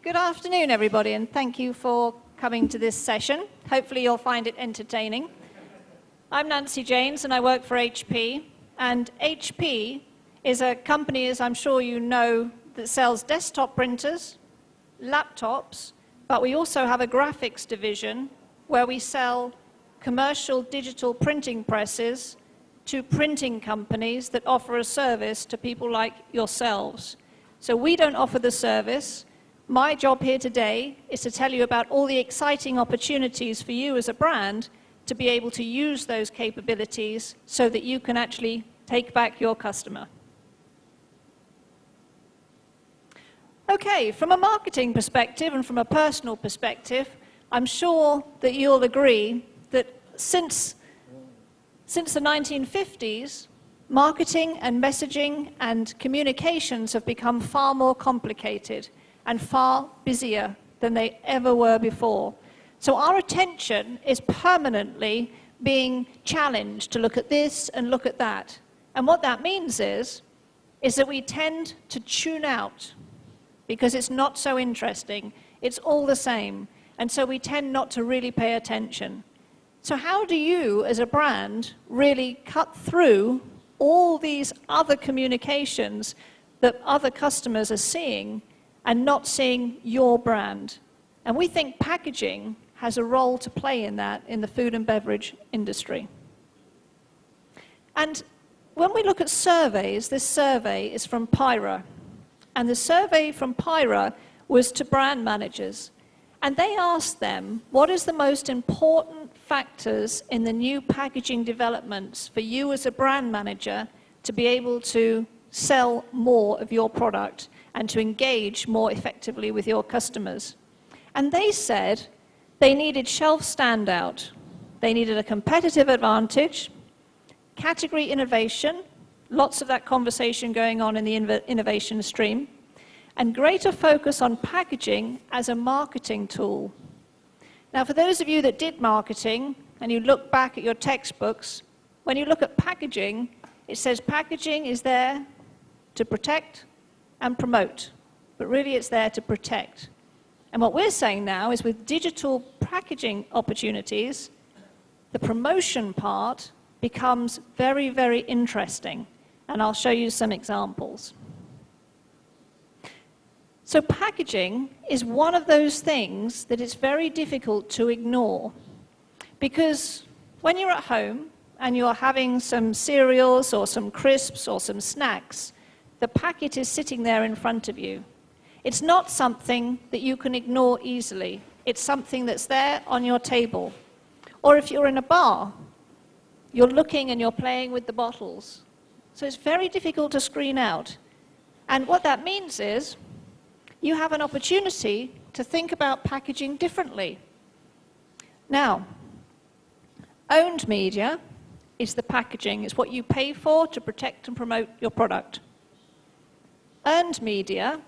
Good afternoon, everybody, and thank you for coming to this session. Hopefully you'll find it entertaining. I'm Nancy Janes, and I work for HP. And HP is a company, as I'm sure you know, that sells desktop printers, laptops, but we also have a graphics division where we sell commercial digital printing presses to printing companies that offer a service to people like yourselves. So we don't offer the service. My job here today is to tell you about all the exciting opportunities for you as a brand to be able to use those capabilities so that you can actually take back your customer. Okay, from a marketing perspective and from a personal perspective, I'm sure that you'll agree that since the 1950s, marketing and messaging and communications have become far more complicated and far busier than they ever were before. So our attention is permanently being challenged to look at this and look at that. And what that means is that we tend to tune out because it's not so interesting. It's all the same. And so we tend not to really pay attention. So how do you, as a brand, really cut through all these other communications that other customers are seeing and not seeing your brand? And we think packaging has a role to play in that in the food and beverage industry. And when we look at surveys, this survey is from Pyra. And the survey from Pyra was to brand managers. And they asked them, what is the most important factors in the new packaging developments for you as a brand manager to be able to sell more of your product and to engage more effectively with your customers? And they said they needed shelf standout, they needed a competitive advantage, category innovation, lots of that conversation going on in the innovation stream, and greater focus on packaging as a marketing tool. Now, for those of you that did marketing and you look back at your textbooks, when you look at packaging, it says packaging is there to protect and promote, but really it's there to protect. And what we're saying now is with digital packaging opportunities, the promotion part becomes very, very interesting. And I'll show you some examples. So packaging is one of those things that it's very difficult to ignore. Because when you're at home and you're having some cereals or some crisps or some snacks, the packet is sitting there in front of you. It's not something that you can ignore easily. It's something that's there on your table. Or if you're in a bar, you're looking and you're playing with the bottles. So it's very difficult to screen out. And what that means is you have an opportunity to think about packaging differently. Now, owned media is the packaging. It's what you pay for to protect and promote your product. Earned media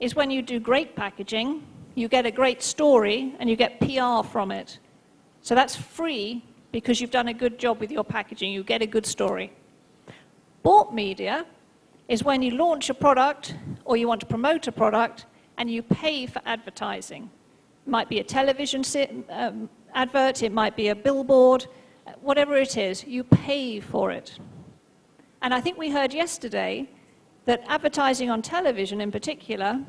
is when you do great packaging, you get a great story, and you get PR from it. So that's free because you've done a good job with your packaging. You get a good story. Bought media is when you launch a product or you want to promote a product and you pay for advertising. It might be a television advert, it might be a billboard, whatever it is, you pay for it. And I think we heard yesterday that advertising on television in particular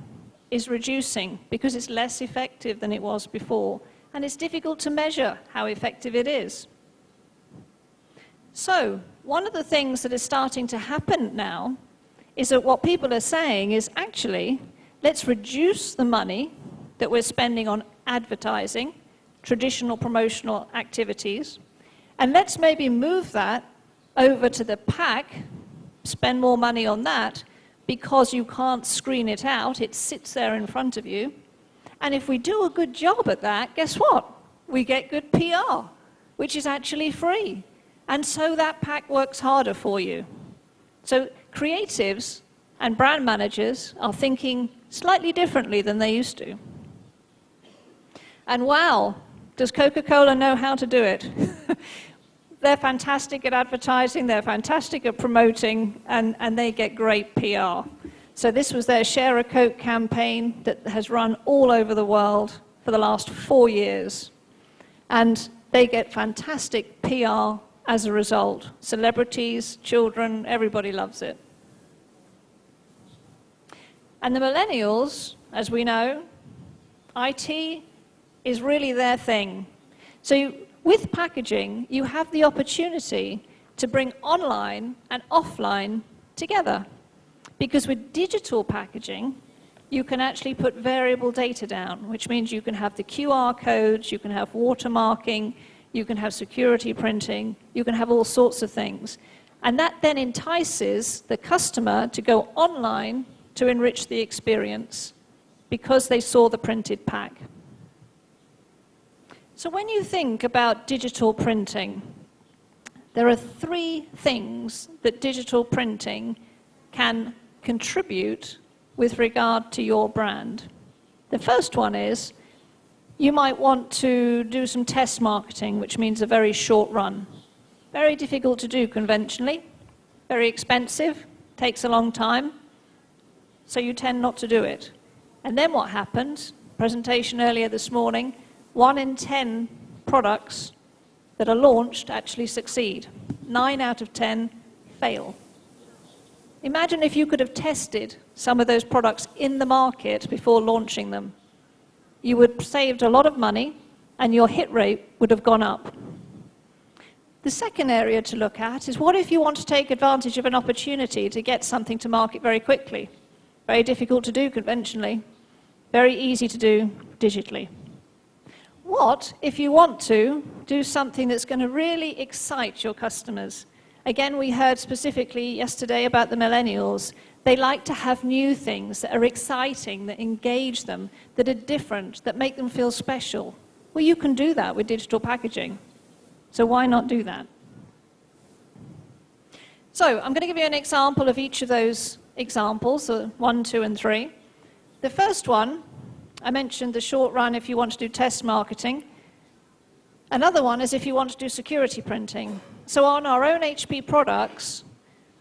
is reducing because it's less effective than it was before. And it's difficult to measure how effective it is. So one of the things that is starting to happen now is that what people are saying is actually, let's reduce the money that we're spending on advertising, traditional promotional activities, and let's maybe move that over to the pack, spend more money on that, because you can't screen it out, it sits there in front of you. And if we do a good job at that, guess what? We get good PR, which is actually free. And so that pack works harder for you. So creatives and brand managers are thinking slightly differently than they used to. And wow, does Coca-Cola know how to do it? They're fantastic at advertising, they're fantastic at promoting, and they get great PR. So this was their Share a Coke campaign that has run all over the world for the last 4 years. And they get fantastic PR as a result. Celebrities, children, everybody loves it. And the millennials, as we know, IT is really their thing. So with packaging, you have the opportunity to bring online and offline together. Because with digital packaging, you can actually put variable data down, which means you can have the QR codes, you can have watermarking, you can have security printing, you can have all sorts of things. And that then entices the customer to go online to enrich the experience because they saw the printed pack. So when you think about digital printing, there are 3 things that digital printing can contribute with regard to your brand. The first one is you might want to do some test marketing, which means a very short run. Very difficult to do conventionally, very expensive, takes a long time, so you tend not to do it. And then what happens, presentation earlier this morning, 1 in 10 products that are launched actually succeed. 9 out of 10 fail. Imagine if you could have tested some of those products in the market before launching them. You would have saved a lot of money and your hit rate would have gone up. The second area to look at is what if you want to take advantage of an opportunity to get something to market very quickly? Very difficult to do conventionally, very easy to do digitally. What if you want to do something that's going to really excite your customers? Again, we heard specifically yesterday about the millennials. They like to have new things that are exciting, that engage them, that are different, that make them feel special. Well, you can do that with digital packaging. So why not do that? So I'm going to give you an example of each of those examples, so 1, 2, and 3. The first one, I mentioned the short run if you want to do test marketing. Another one is if you want to do security printing. So on our own HP products,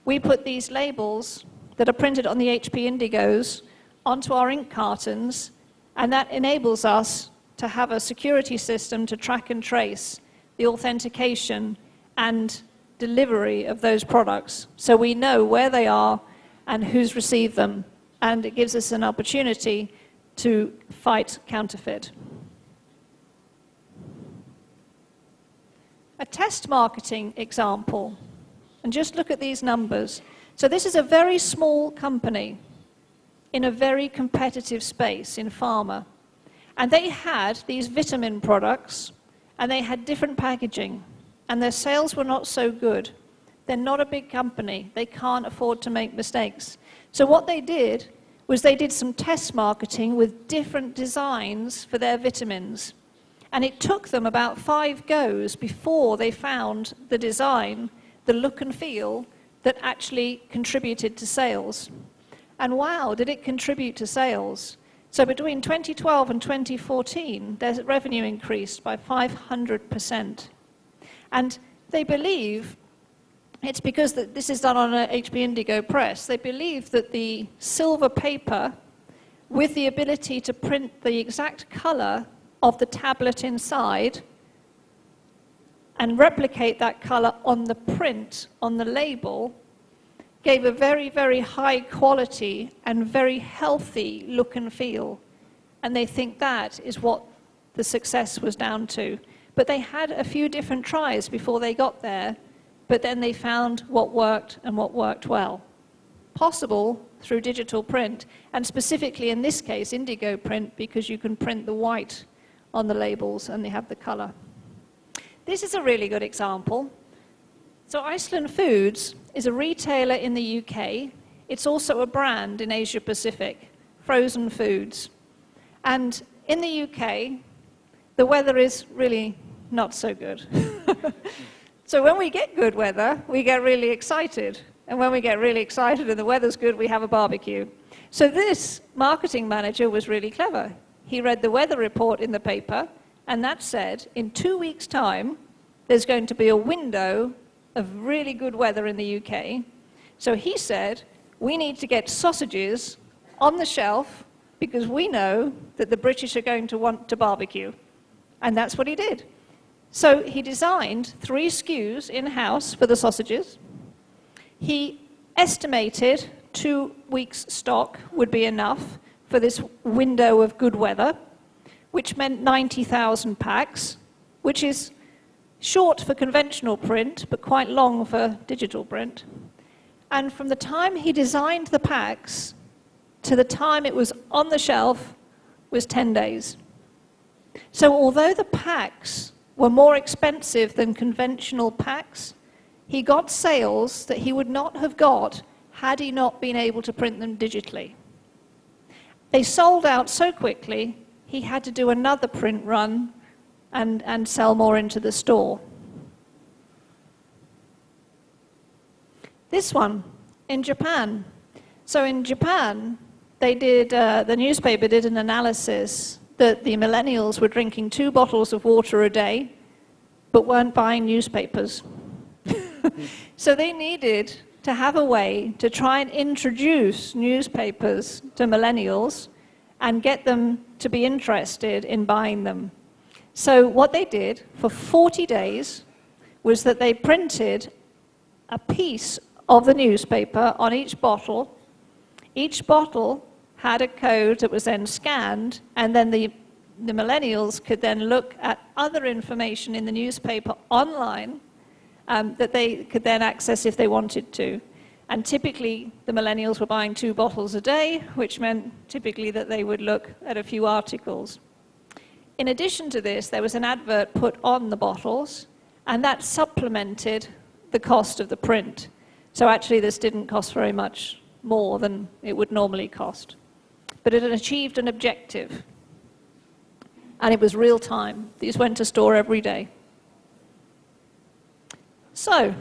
we put these labels that are printed on the HP Indigos onto our ink cartons, and that enables us to have a security system to track and trace the authentication and delivery of those products. So we know where they are and who's received them, and it gives us an opportunity to fight counterfeit. A test marketing example, and just look at these numbers. So this is a very small company in a very competitive space in pharma. And they had these vitamin products, and they had different packaging, and their sales were not so good. They're not a big company. They can't afford to make mistakes. So what they did was they did some test marketing with different designs for their vitamins. And it took them about 5 goes before they found the design, the look and feel that actually contributed to sales. And wow, did it contribute to sales? So between 2012 and 2014, their revenue increased by 500%. And they believe it's because this is done on an HP Indigo press. They believe that the silver paper, with the ability to print the exact color of the tablet inside and replicate that color on the print, on the label, gave a very, very high quality and very healthy look and feel. And they think that is what the success was down to. But they had a few different tries before they got there, but then they found what worked and what worked well. Possible through digital print, and specifically in this case, indigo print, because you can print the white on the labels and they have the color. This is a really good example. So Iceland Foods is a retailer in the UK. It's also a brand in Asia Pacific, frozen foods. And in the UK, the weather is really not so good. So when we get good weather, we get really excited. And when we get really excited and the weather's good, we have a barbecue. So this marketing manager was really clever. He read the weather report in the paper, and that said, in 2 weeks' time, there's going to be a window of really good weather in the UK. So he said, we need to get sausages on the shelf because we know that the British are going to want to barbecue. And that's what he did. So he designed 3 SKUs in-house for the sausages. He estimated 2 weeks' stock would be enough for this window of good weather, which meant 90,000 packs, which is short for conventional print, but quite long for digital print. And from the time he designed the packs to the time it was on the shelf was 10 days. So although the packs were more expensive than conventional packs, he got sales that he would not have got had he not been able to print them digitally. They sold out so quickly, he had to do another print run and sell more into the store. This one, in Japan. So in Japan, they did, the newspaper did an analysis that the millennials were drinking 2 bottles of water a day, but weren't buying newspapers. So they needed to have a way to try and introduce newspapers to millennials and get them to be interested in buying them. So what they did for 40 days was that they printed a piece of the newspaper on each bottle. Each bottle had a code that was then scanned, and then the millennials could then look at other information in the newspaper online that they could then access if they wanted to. And typically, the millennials were buying 2 bottles a day, which meant typically that they would look at a few articles. In addition to this, there was an advert put on the bottles, and that supplemented the cost of the print. So actually, this didn't cost very much more than it would normally cost. But it had achieved an objective, and it was real time. These went to store every day. So,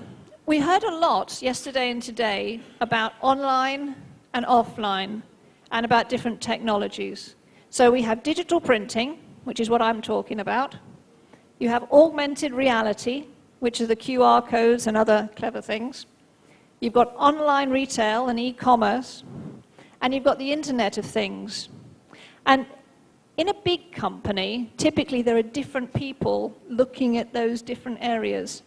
we heard a lot yesterday and today about online and offline and about different technologies. So we have digital printing, which is what I'm talking about. You have augmented reality, which are the QR codes and other clever things. You've got online retail and e-commerce, and you've got the Internet of Things. And in a big company, typically there are different people looking at those different areas.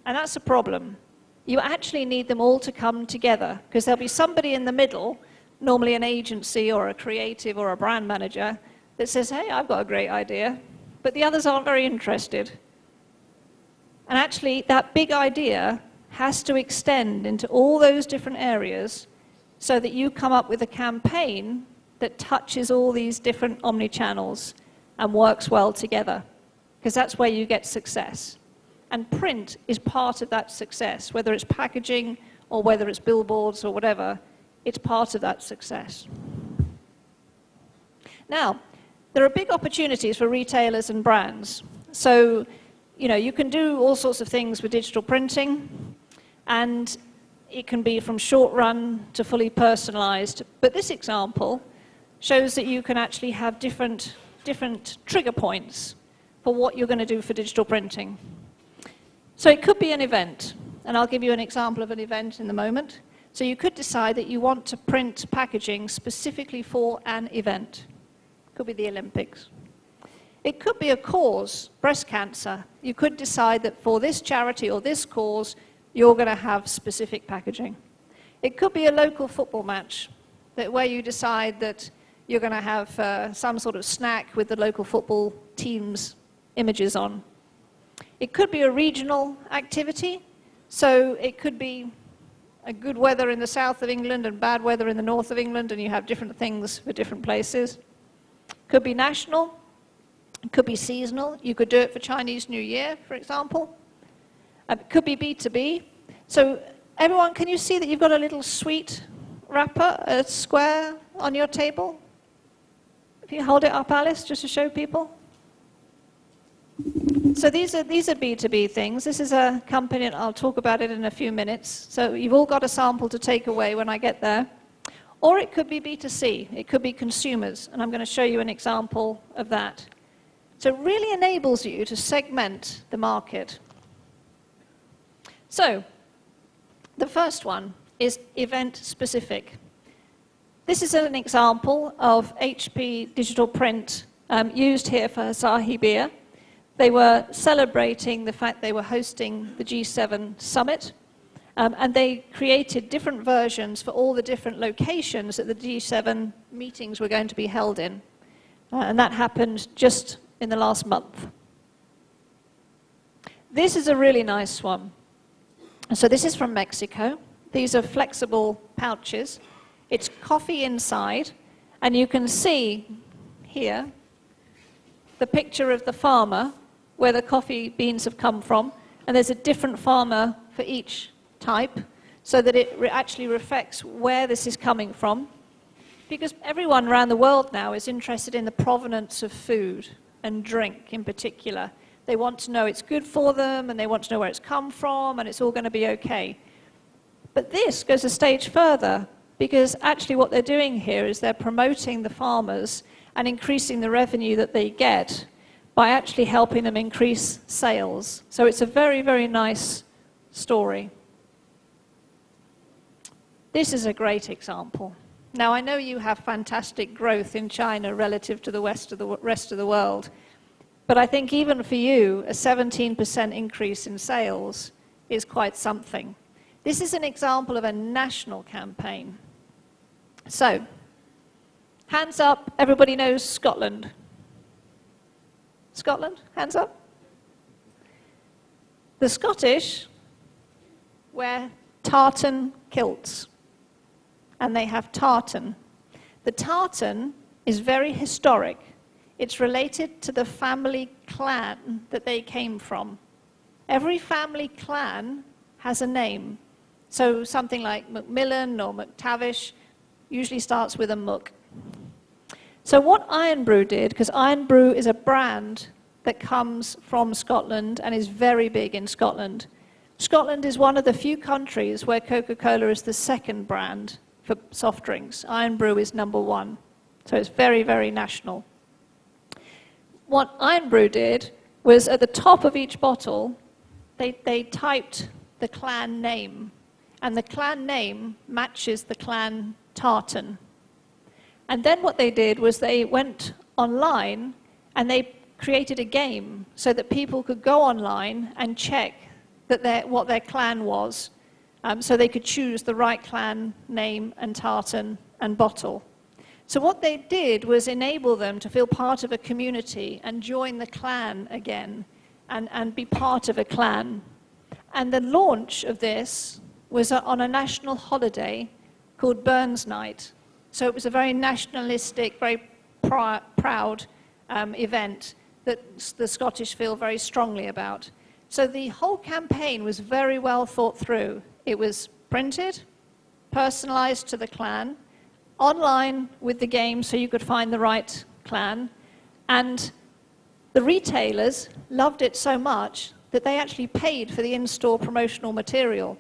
And that's a problem. You actually need them all to come together, because there'll be somebody in the middle, normally an agency or a creative or a brand manager, that says, hey, I've got a great idea, but the others aren't very interested. And actually, that big idea has to extend into all those different areas so that you come up with a campaign that touches all these different omni-channels and works well together, because that's where you get success. And print is part of that success, whether it's packaging or whether it's billboards or whatever, it's part of that success. Now, there are big opportunities for retailers and brands. So, you know, you can do all sorts of things with digital printing, and it can be from short run to fully personalized. But this example shows that you can actually have different trigger points for what you're going to do for digital printing. So it could be an event, and I'll give you an example of an event in a moment. So you could decide that you want to print packaging specifically for an event. It could be the Olympics. It could be a cause, breast cancer. You could decide that for this charity or this cause, you're going to have specific packaging. It could be a local football match, where you decide that you're going to have some sort of snack with the local football team's images on. It could be a regional activity, so it could be a good weather in the south of England and bad weather in the north of England, and you have different things for different places. Could be national, it could be seasonal. You could do it for Chinese New Year, for example. It could be B2B. So everyone, can you see that you've got a little sweet wrapper, a square on your table? If you hold it up, Alice, just to show people. So these are B2B things. This is a company, and I'll talk about it in a few minutes. So you've all got a sample to take away when I get there. Or it could be B2C. It could be consumers, and I'm going to show you an example of that. So it really enables you to segment the market. So the first one is event-specific. This is an example of HP digital print used here for Asahi beer. They were celebrating the fact they were hosting the G7 summit, and they created different versions for all the different locations that the G7 meetings were going to be held in. And that happened just in the last month. This is a really nice one. So this is from Mexico. These are flexible pouches. It's coffee inside, and you can see here the picture of the farmer where the coffee beans have come from, and there's a different farmer for each type so that it actually reflects where this is coming from, because everyone around the world now is interested in the provenance of food and drink in particular. They want to know it's good for them, and they want to know where it's come from, and it's all going to be okay. But this goes a stage further, because actually what they're doing here is they're promoting the farmers and increasing the revenue that they get by actually helping them increase sales. So it's a very, very nice story. This is a great example. Now, I know you have fantastic growth in China relative to the rest of the world, but I think even for you, a 17% increase in sales is quite something. This is an example of a national campaign. So, hands up, everybody knows Scotland. Scotland, hands up. The Scottish wear tartan kilts, and they have tartan. The tartan is very historic. It's related to the family clan that they came from. Every family clan has a name. So something like Macmillan or McTavish usually starts with a Mc. So what Irn-Bru did, because Irn-Bru is a brand that comes from Scotland and is very big in Scotland. Scotland is one of the few countries where Coca-Cola is the second brand for soft drinks. Irn-Bru is number one. So it's very, very national. What Irn-Bru did was at the top of each bottle, they typed the clan name. And the clan name matches the clan tartan. And then what they did was they went online and they created a game so that people could go online and check that what their clan was, so they could choose the right clan name and tartan and bottle. So what they did was enable them to feel part of a community and join the clan again and be part of a clan. And the launch of this was on a national holiday called Burns Night. So it was a very nationalistic, very proud event that the Scottish feel very strongly about. So the whole campaign was very well thought through. It was printed, personalized to the clan, online with the game so you could find the right clan, and the retailers loved it so much that they actually paid for the in-store promotional material.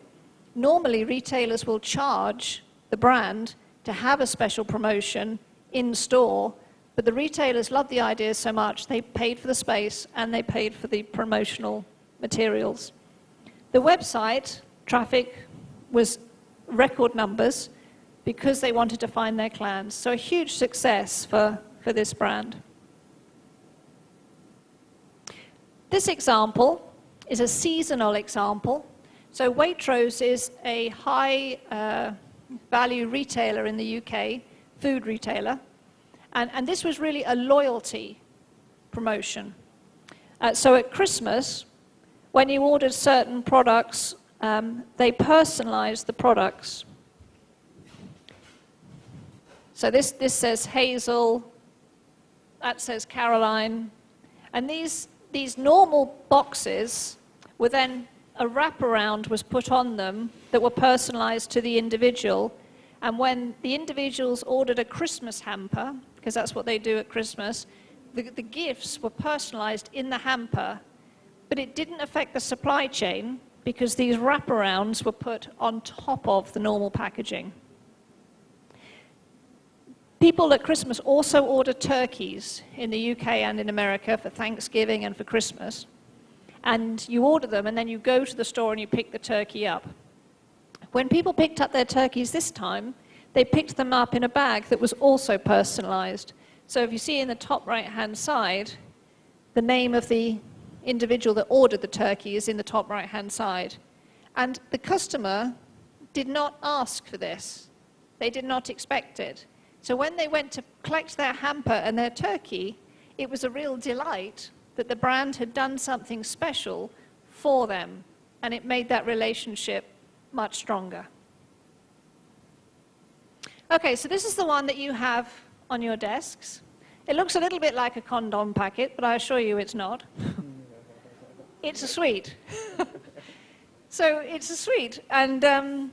Normally, retailers will charge the brand to have a special promotion in store, but the retailers loved the idea so much they paid for the space and they paid for the promotional materials. The website traffic was record numbers because they wanted to find their clans. So a huge success for this brand. This example is a seasonal example. So Waitrose is a high value retailer in the UK, food retailer. And this was really a loyalty promotion. So at Christmas, when you ordered certain products, they personalized the products. So this says Hazel, that says Caroline. And these normal boxes were then, a wraparound was put on them that were personalized to the individual. And when the individuals ordered a Christmas hamper, because that's what they do at Christmas, the gifts were personalized in the hamper, but it didn't affect the supply chain because these wraparounds were put on top of the normal packaging. People at Christmas also order turkeys in the UK and in America for Thanksgiving and for Christmas. And you order them, and then you go to the store and you pick the turkey up. When people picked up their turkeys this time, they picked them up in a bag that was also personalized. So if you see in the top right-hand side, the name of the individual that ordered the turkey is in the top right-hand side. And the customer did not ask for this. They did not expect it. So when they went to collect their hamper and their turkey, it was a real delight that the brand had done something special for them, and it made that relationship much stronger. Okay, so this is the one that you have on your desks. It looks a little bit like a condom packet, but I assure you it's not. It's a sweet. So it's a sweet, and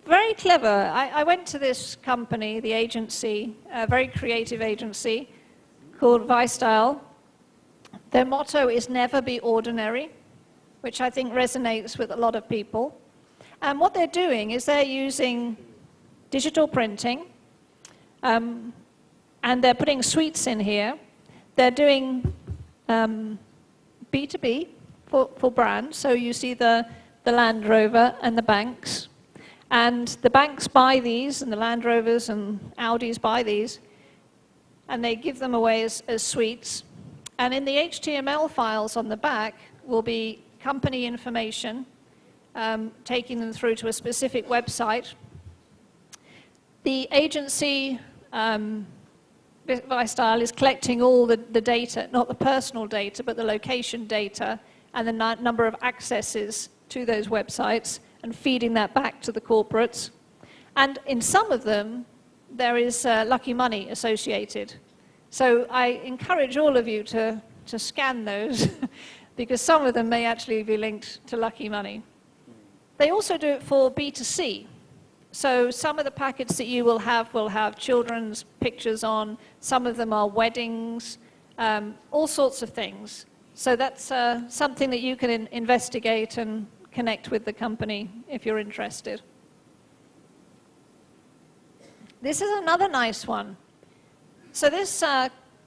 very clever. I went to this company, the agency, a very creative agency called FBIF2016. Their motto is never be ordinary, which I think resonates with a lot of people. And what they're doing is they're using digital printing, and they're putting sweets in here. They're doing B2B for brands. So you see the Land Rover and the banks. And the banks buy these, and the Land Rovers and Audis buy these, and they give them away as sweets. And in the HTML files on the back will be company information, taking them through to a specific website. The agency, FBIF2016, is collecting all the data, not the personal data, but the location data and the number of accesses to those websites, and feeding that back to the corporates. And in some of them, there is lucky money associated. So I encourage all of you to scan those, because some of them may actually be linked to lucky money. They also do it for B2C. So some of the packets that you will have children's pictures on, some of them are weddings, all sorts of things. So that's something that you can investigate and connect with the company if you're interested. This is another nice one. So this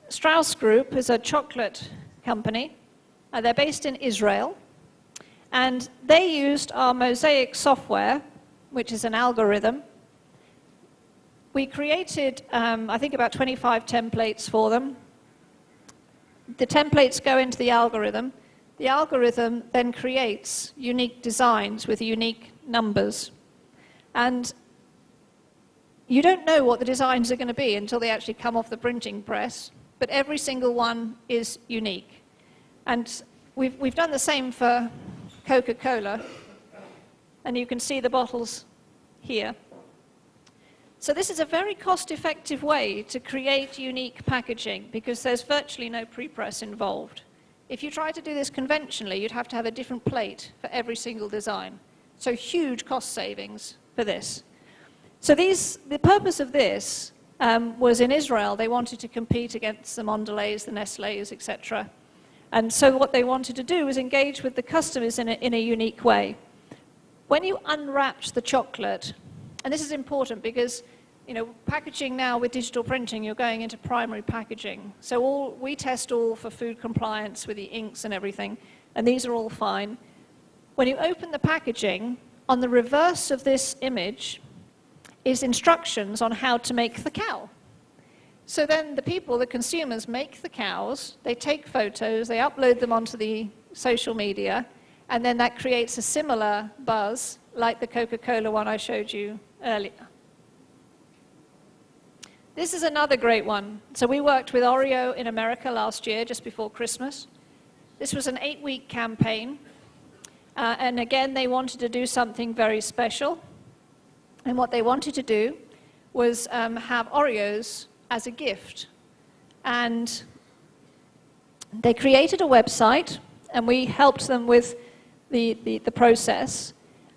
Strauss Group is a chocolate company. They're based in Israel. And they used our Mosaic software, which is an algorithm. We created, I think, about 25 templates for them. The templates go into the algorithm. The algorithm then creates unique designs with unique numbers. And you don't know what the designs are going to be until they actually come off the printing press, but every single one is unique. And we've done the same for Coca-Cola, and you can see the bottles here. So this is a very cost-effective way to create unique packaging, because there's virtually no pre-press involved. If you try to do this conventionally, you'd have to have a different plate for every single design. So huge cost savings for this. So the purpose of this was in Israel. They wanted to compete against the Mondelez, the Nestlés, etc. And so what they wanted to do was engage with the customers in a unique way. When you unwrapped the chocolate, and this is important because, you know, packaging now with digital printing, you're going into primary packaging. So we test all for food compliance with the inks and everything, and these are all fine. When you open the packaging, on the reverse of this image is instructions on how to make the cow. So then the people, the consumers, make the cows, they take photos, they upload them onto the social media, and then that creates a similar buzz like the Coca-Cola one I showed you earlier. This is another great one. So we worked with Oreo in America last year, just before Christmas. This was an 8-week campaign. And again, they wanted to do something very special. And what they wanted to do was have Oreos as a gift. And they created a website, and we helped them with the process.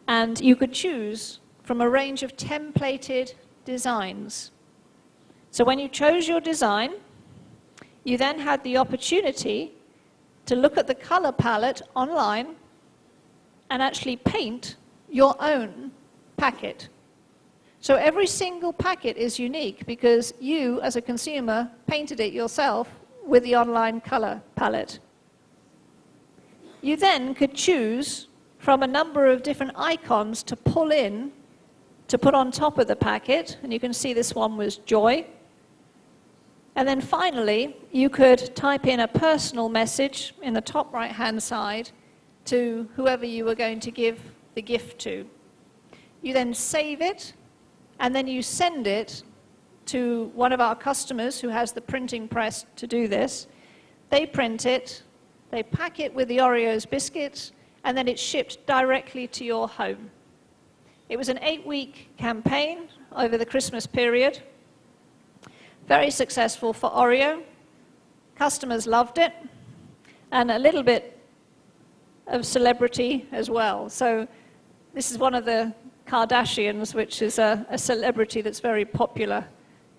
And you could choose from a range of templated designs. So when you chose your design, you then had the opportunity to look at the color palette online and actually paint your own packet. So every single packet is unique because you, as a consumer, painted it yourself with the online color palette. You then could choose from a number of different icons to pull in to put on top of the packet, and you can see this one was joy. And then finally, you could type in a personal message in the top right-hand side to whoever you were going to give the gift to. You then save it, and then you send it to one of our customers who has the printing press to do this. They print it, they pack it with the Oreos biscuits, and then it's shipped directly to your home. It was an 8-week campaign over the Christmas period. Very successful for Oreo. Customers loved it, and a little bit of celebrity as well. So this is one of the Kardashians, which is a celebrity that's very popular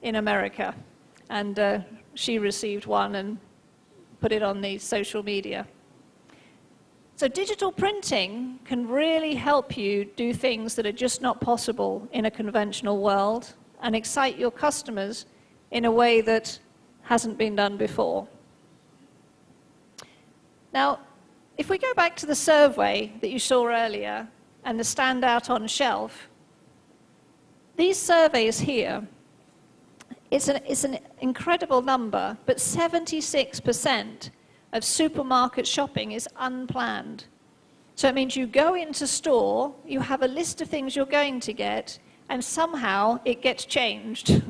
in America. And she received one and put it on the social media. So digital printing can really help you do things that are just not possible in a conventional world and excite your customers in a way that hasn't been done before. Now, if we go back to the survey that you saw earlier and the standout on shelf, these surveys here, it's an incredible number, but 76% of supermarket shopping is unplanned. So it means you go into store, you have a list of things you're going to get, and somehow it gets changed,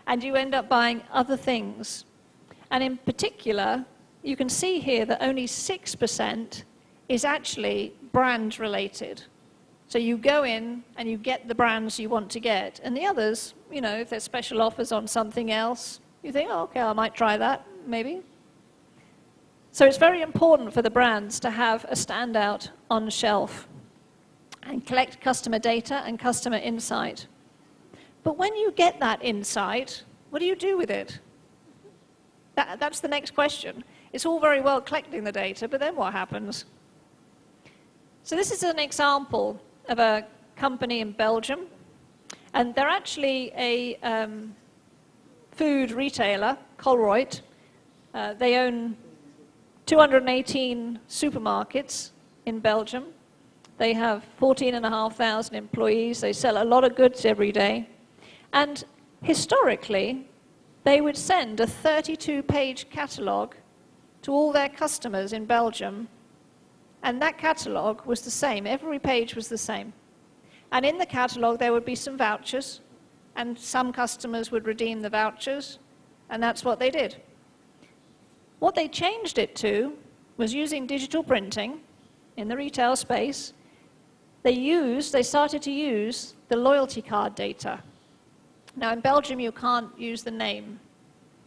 and you end up buying other things. And in particular, you can see here that only 6% is actually brand related. So you go in and you get the brands you want to get. And the others, you know, if there's special offers on something else, you think, oh, okay, I might try that, maybe. So it's very important for the brands to have a standout on shelf and collect customer data and customer insight. But when you get that insight, what do you do with it? That's the next question. It's all very well collecting the data, but then what happens? So this is an example of a company in Belgium, and they're actually a food retailer, Colruyt. They own 218 supermarkets in Belgium. They have 14,500 employees. They sell a lot of goods every day. And historically, they would send a 32-page catalogue to all their customers in Belgium, and that catalogue was the same. Every page was the same. And in the catalogue, there would be some vouchers, and some customers would redeem the vouchers, and that's what they did. What they changed it to was using digital printing in the retail space. They started to use the loyalty card data. Now in Belgium you can't use the name,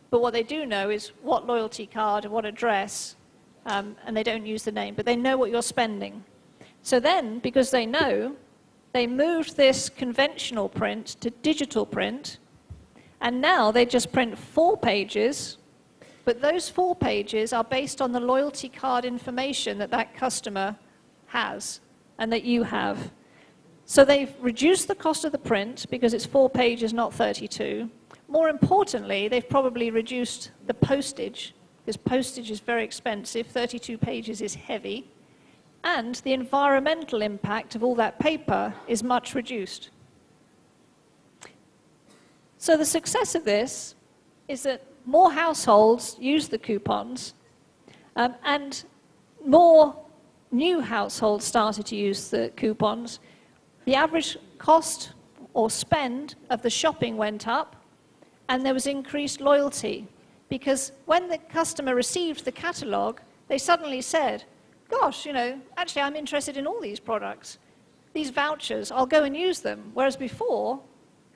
but what they do know is what loyalty card and what address, and they don't use the name, but they know what you're spending. So then, because they know, they moved this conventional print to digital print, and now they just print 4 pages. But those 4 pages are based on the loyalty card information that that customer has and that you have. So they've reduced the cost of the print because it's 4 pages, not 32. More importantly, they've probably reduced the postage, because postage is very expensive, 32 pages is heavy, and the environmental impact of all that paper is much reduced. So the success of this is that more households use the coupons, and more new households started to use the coupons. The average cost or spend of the shopping went up, and there was increased loyalty, because when the customer received the catalogue, they suddenly said, gosh, you know, actually I'm interested in all these products. These vouchers, I'll go and use them. Whereas before,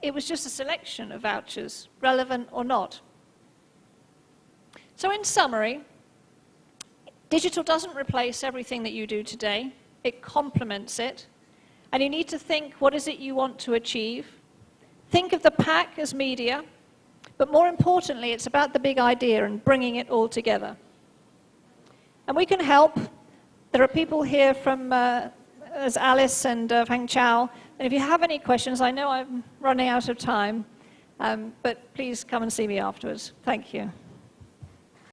it was just a selection of vouchers, relevant or not. So in summary, digital doesn't replace everything that you do today. It complements it. And you need to think, what is it you want to achieve? Think of the pack as media, but more importantly, it's about the big idea and bringing it all together. And we can help. There are people here from as Alice and Fang Chao. And if you have any questions, I know I'm running out of time, but please come and see me afterwards. Thank you.